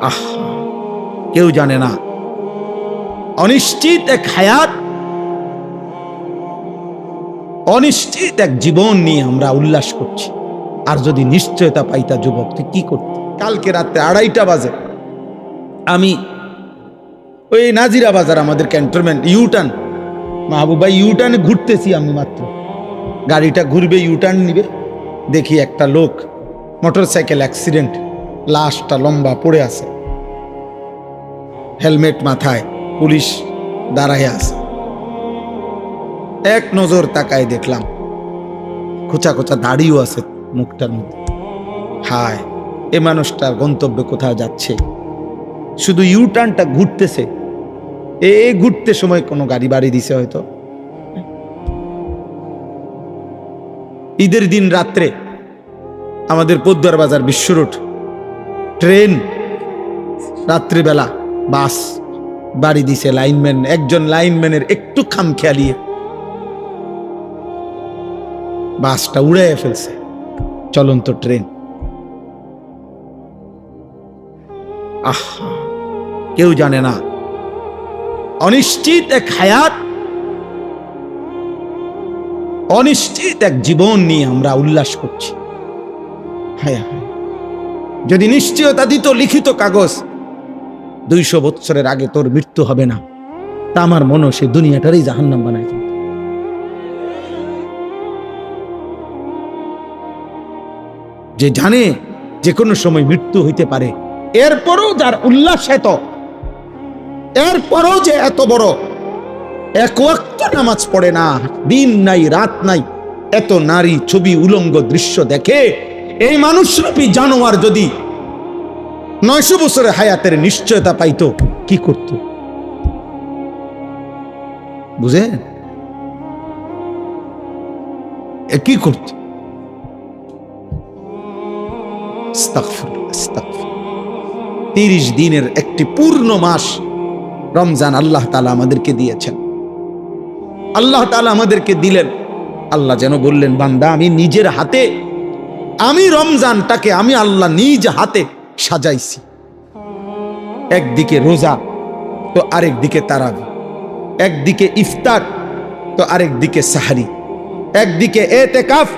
আহ, কেউ জানে না। অনিশ্চিত এক হায়াত, অনিশ্চিত এক জীবন নিয়ে আমরা উল্লাস করছি। আর যদি নিশ্চয়তা পাইতা যুবক, তুই কি করতি? কালকে রাত্রে 2:30 বাজে আমি ওই নাজিরা বাজার, আমাদের ক্যান্টনমেন্ট ইউটার্ন, মাহবুব ভাই ইউটার্নে ঘুরতেছি আমি মাত্র। গাড়িটা ঘুরবে, ইউটার্ন নিবে, দেখি একটা লোক মোটরসাইকেল অ্যাক্সিডেন্ট, লাশটা লম্বা পড়ে আছে, হেলমেট মাথায়, পুলিশ দাঁড়ায় আছে। এক নজর তাকায় দেখলাম খোঁচা খোঁচা দাড়িও আছে মুখটার মধ্যে। হায়, এ মানুষটার গন্তব্যে কোথাও যাচ্ছে, শুধু ইউটার্নটা ঘুরতেছে। ঘুরতে সময় কোনো গাড়ি বাড়ি দিছে হয়তো। ঈদের দিন রাত্রে আমাদের পদ্মার বাজার বিশ্ব রোড ট্রেন, রাত্রিবেলা বাস বাড়ি দিছে। লাইনম্যান, একজন লাইনম্যানের একটু খামখেয়ালিয়ে বাসটা উড়াইয়া ফেলছে, চলন্ত ট্রেন। আহ, কেউ জানে না। অনিশ্চিত এক হায়াত, অনিশ্চিত এক জীবন নিয়ে আমরা উল্লাস করছি। হায় হায়, যদি নিশ্চয়তা দিত লিখিত কাগজ 200 বছরের আগে তোর মৃত্যু হবে না, তা আমার মনে সে দুনিয়াটারই জাহান্নাম বানায় দিত। যে জানে যে কোনো সময় মৃত্যু হইতে পারে, এরপরও যার উল্লাস এত, এরপরও যে এত বড়, এক ওয়াক্ত নামাজ পড়ে না, দিন নাই রাত নাই, এত নারী ছবি উলঙ্গ দৃশ্য দেখে, এই মানুষরূপী জানোয়ার যদি 900 বছরের হায়াতের নিশ্চয়তা পাইতো, কি করত? বুঝেন? কি করত? 30 দিনের একটি পূর্ণ মাস রমজান আল্লাহ তাআলা আমাদেরকে দিয়েছেন। আল্লাহ তাআলা আমাদেরকে দিলেন। আল্লাহ যেন বললেন, বান্দা আমি নিজের হাতে, আমি রমজানটাকে আমি আল্লাহ নিজ হাতে সাজাইছি। একদিকে রোজা তো আরেক দিকে তারাবি, একদিকে ইফতার তো আরেক দিকে সাহারি, একদিকে এতেকাফ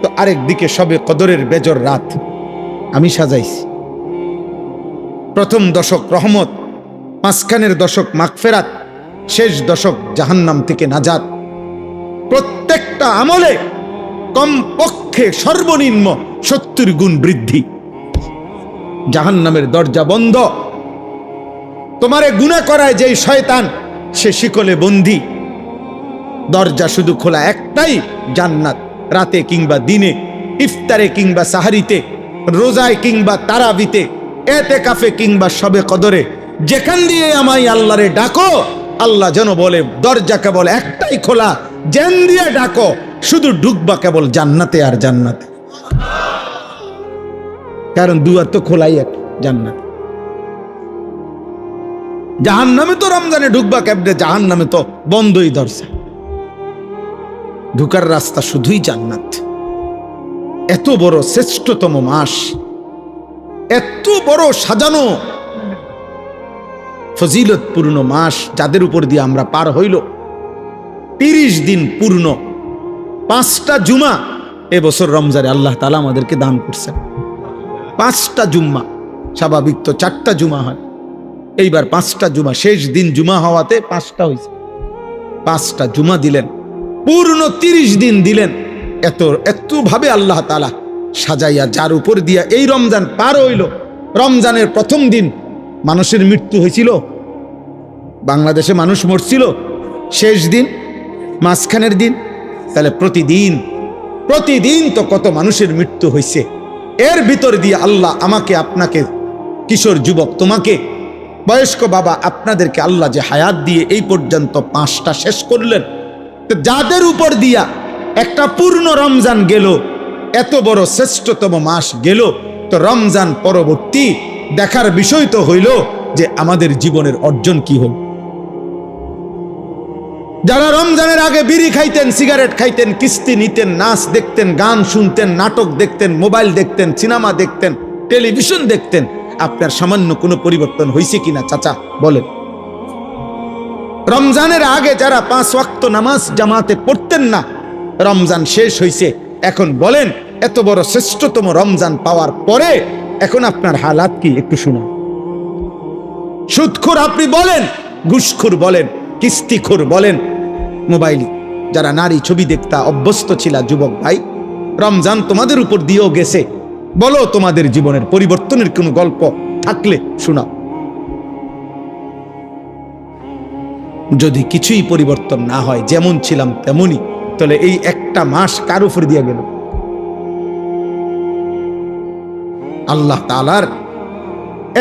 তো আরেক দিকে শবে কদরের বেজর রাত আমি সাজাইছি। প্রথম দশক রহমত, মাঝখানের দশক মাগফিরাত, শেষ দশক জাহান্নাম থেকে নাজাত। প্রত্যেকটা আমলে কমপক্ষে সর্বনিম্ন 70 গুণ বৃদ্ধি। জাহান্নামের দরজা বন্ধ। তোমারে গুনাহ করায় যেই শয়তান, সে শিকলে বন্দী। দরজা শুধু খোলা একটাই, জান্নাত। রাতে কিংবা দিনে, ইফতারে কিংবা সাহারিতে, রোজায় কিংবা তারাবিতে, এতেকাফে কিংবা শবে কদরে, যেখান দিয়ে আমায় আল্লাহরে ডাকো, আল্লাহ যেন বলে দরজা কেবল একটাই খোলা, যেন দিয়ে ডাকো শুধু ঢুকবা কেবল জান্নাতে আর জান্নাতে। কারণ দুয়ার তো খোলাই এক, জান্নাত। জাহান্নামে তো রমজানে ঢুকবা কেবলে, জাহান্নামে তো বন্ধই দরজা। ঢুকার রাস্তা শুধুই জান্নাত। এত বড় শ্রেষ্ঠতম মাস, এত বড় সাজানো ফজিলতপূর্ণ মাস, যাদের উপর দিয়ে আমরা পার হইল 30 দিন পূর্ণ, 5টা জুমা এবছর রমজানে আল্লাহ তাআলা আমাদেরকে দান করছেন। 5টা জুম্মা, স্বাভাবিক তো 4টা জুমা হয়, এইবার 5টা জুমা, শেষ দিন জুমা হওয়াতে 5টা হয়েছে। 5টা জুমা দিলেন, পূর্ণ 30 দিন দিলেন। এত ভাবে আল্লাহ তাআলা সাজাইয়া, যার উপর দিয়া এই রমজান পার হইল। রমজানের প্রথম দিন মানুষের মৃত্যু হয়েছিল, বাংলাদেশে মানুষ মরছিল। শেষ দিন, মাঝখানের দিন, তাহলে প্রতিদিন তো কত মানুষের মৃত্যু হয়েছে। এর ভিতর দিয়ে আল্লাহ আমাকে, আপনাকে, কিশোর যুবক, তোমাকে, বয়স্ক বাবা, আপনাদেরকে আল্লাহ যে হায়াত দিয়ে এই পর্যন্ত 5টা শেষ করলেন, তো যাদের উপর দিয়া একটা পূর্ণ রমজান গেল, এত বড় শ্রেষ্ঠতম মাস গেল, তো রমজান পরবর্তী দেখার বিষয় তো হইল যে আমাদের জীবনের অর্জন কি হল। যারা রমজানের আগে বিড়ি খাইতেন, সিগারেট খাইতেন, কিস্তি নিতেন, নাচ দেখতেন, গান শুনতেন, নাটক দেখতেন, মোবাইল দেখতেন, সিনেমা দেখতেন, টেলিভিশন দেখতেন, আপনার সামান্য কোনো পরিবর্তন হয়েছে কিনা চাচা বলেন। রমজানের আগে যারা 5 ওয়াক্ত নামাজ জামাতে পড়তেন না, রমজান শেষ হয়েছে, এখন বলেন এত বড় শ্রেষ্ঠতম রমজান পাওয়ার পরে এখন আপনার হালাত কি একটু শুনুন। সুদখোর আপনি বলেন, ঘুষখোর বলেন, কিস্তিখোর বলেন, মোবাইল যারা নারী ছবি দেখতা অভ্যস্ত ছিল যুবক ভাই, রমজান তোমাদের উপর দিয়েও গেছে, বলো তোমাদের জীবনের পরিবর্তনের কোনো গল্প থাকলে শোনাও। যদি কিছুই পরিবর্তন না হয়, যেমন ছিলাম তেমনই, তাহলে এই একটা মাস কার উপর দিয়ে গেল? আল্লাহ তাআলার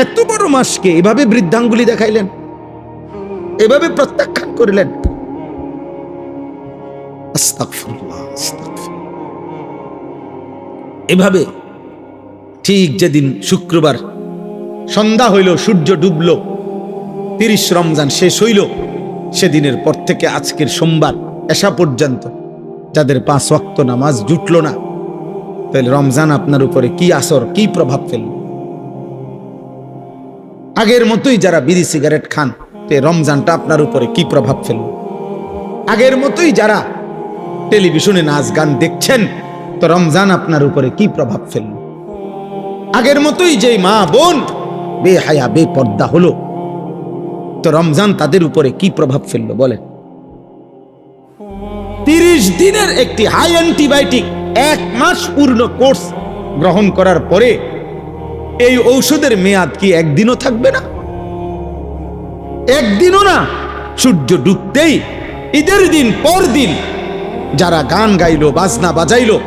এত বড় মাসকে এভাবে বৃদ্ধাঙ্গুলি দেখাইলেন, এভাবে প্রত্যাখ্যান করিলেন। আস্তাগফিরুল্লাহ, আস্তাগফিরুল্লাহ। এভাবে ঠিক যেদিন শুক্রবার সন্ধ্যা হইল, সূর্য ডুবল, 30 রমজান শেষ হইল, সেদিনের পর থেকে আজকের সোমবার এশা পর্যন্ত যাদের 5 ওয়াক্ত নামাজ জুটল না, তাহলে রমজান আপনার উপরে কি আসর, কি প্রভাব ফেলল? আগের মতোই যারা বিড়ি সিগারেট খান, রমজানটা আপনার উপরে কি প্রভাব ফেলল? আগের মতোই যারা টেলিভিশনে নাচ গান দেখছেন, তো রমজান আপনার উপরে কি প্রভাব ফেলল? আগের মতোই যে মা বোন বেহায়া বেপর্দা হলো, তো রমজান তাদের উপরে কি প্রভাব ফেললো বলেন? 30 দিনের একটি হাই অ্যান্টিবায়োটিক 1 মাস পূর্ণ কোর্স গ্রহণ করার পরে এই ঔষধের মেয়াদ কি একদিনও থাকবে না? একদিনও না। সূর্য ডুবতেই ঈদের দিন পর দিন যারা গান গাইলো, বাজনা বাজাইলো,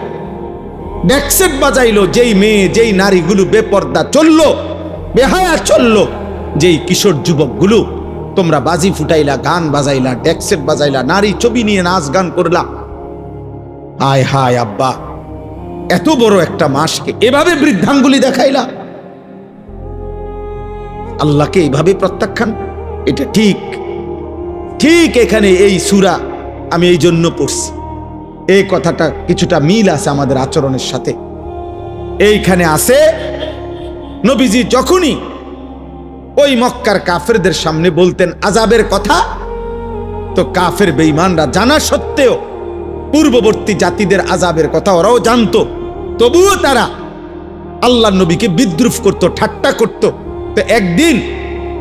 ডেকসেট বাজাইলো, যেই মেয়ে যেই নারীগুলো বেপর্দা চললো, বেহায়া চললো, যেই কিশোর যুবকগুলো তোমরা বাজি ফুটাইলা, গান বাজাইলা, ডেকসেট বাজাইলা, নারী ছবি নিয়ে নাচ গান করলা, হায় হায় আব্বা, এত বড় একটা মাসকে এভাবে বৃদ্ধাঙ্গুলি দেখাইলা, আল্লাহকে এইভাবে প্রত্যাখ্যান, এটা ঠিক ঠিক। এখানে এই সূরা আমি এই জন্য পড়ছি, এই কথাটা কিছুটা মিল আছে আমাদের আচরণের সাথে। এইখানে আছে নবীজি যখনই ওই মক্কার কাফেরদের সামনে বলতেন আযাবের কথা, তো কাফের বেঈমানরা জানা সত্ত্বেও পূর্ববর্তী জাতিদের আযাবের কথা ওরাও জানতো, তবুও তারা আল্লাহর নবীকে বিদ্রুপ করত, ঠাট্টা করত। তো একদিন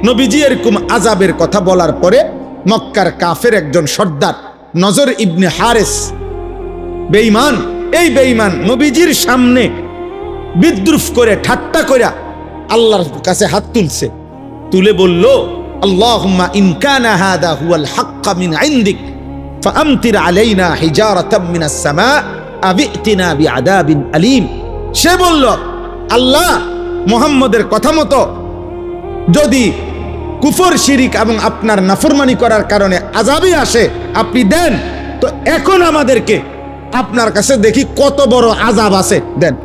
নবীজি এরকম আযাবের কথা বলার পরে মক্কার কাফের একজন সর্দার নজর ইবনে হারেস বেঈমান, এই বেঈমান নবীজির সামনে বিদ্রুপ করে ঠাট্টা করে আল্লাহর কাছে হাত তুলছে, তুলে বলল, আল্লাহুম্মা ইন কানা হাদা হুয়াল হাক্কা মিন ইনদিক ফাআমতির আলাইনা হিজারাতাম মিনাস সামা আবিতিনা বিআযাবিন আলীম। সে বলল, আল্লাহ, মুহাম্মদের কথা মতো যদি কুফর শিরিক এবং আপনার নাফরমানি করার কারণে আযাবই আসে আপনি দেন, তো এখন আমাদেরকে আপনার কাছে দেখি কত বড় আযাব আছে, দেন।